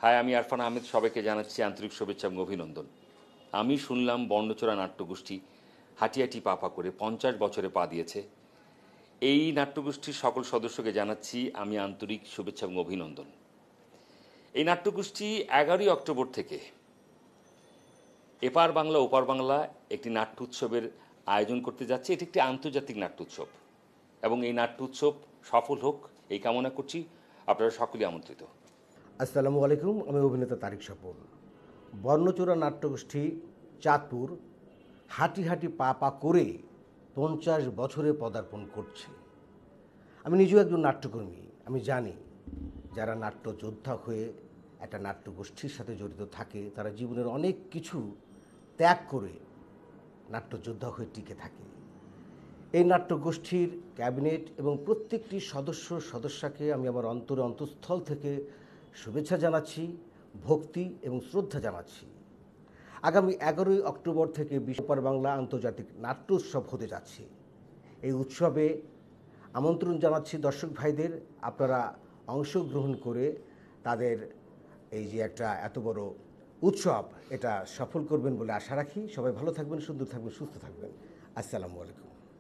High, আমি আরফান আহমেদ। সবাইকে জানাচ্ছি আন্তরিক শুভেচ্ছা এবং অভিনন্দন। আমি শুনলাম বর্ণচোরা নাট্যগোষ্ঠী হাঁটি হাঁটি পা পা করে 50 বছরে পা দিয়েছে। এই নাট্যগোষ্ঠীর সকল সদস্যকে জানাচ্ছি আমি আন্তরিক শুভেচ্ছা এবং অভিনন্দন। এই নাট্যগোষ্ঠী 11ই অক্টোবর থেকে এপার বাংলা ওপার বাংলা একটি নাট্য উৎসবের আয়োজন করতে যাচ্ছে। এটি একটি আন্তর্জাতিক নাট্য উৎসব এবং এই নাট্য উৎসব সফল হোক এই কামনা করছি। আপনারা সকলেই আমন্ত্রিত। আসসালামু আলাইকুম। আমি অভিনেতা তারিক স্বপন। বর্ণচোরা নাট্যগোষ্ঠী চাঁদপুর হাঁটি হাঁটি পা পা করে 50 বছরে পদার্পণ করছে। আমি নিজেও একজন নাট্যকর্মী। আমি জানি যারা নাট্য যোদ্ধা হয়ে একটা নাট্যগোষ্ঠীর সাথে জড়িত থাকে তারা জীবনের অনেক কিছু ত্যাগ করে নাট্যযোদ্ধা হয়ে টিকে থাকে। এই নাট্যগোষ্ঠীর ক্যাবিনেট এবং প্রত্যেকটি সদস্যকে আমি আমার অন্তঃস্থল থেকে শুভেচ্ছা জানাচ্ছি, ভক্তি এবং শ্রদ্ধা জানাচ্ছি। আগামী 11ই অক্টোবর থেকে ওপার বাংলা আন্তর্জাতিক নাট্য উৎসব হতে যাচ্ছে। এই উৎসবে আমন্ত্রণ জানাচ্ছি দর্শক ভাইদের। আপনারা অংশগ্রহণ করে তাদের এই যে একটা এত বড় উৎসব এটা সফল করবেন বলে আশা রাখি। সবাই ভালো থাকবেন, সুন্দর থাকবেন, সুস্থ থাকবেন। আসসালামু আলাইকুম।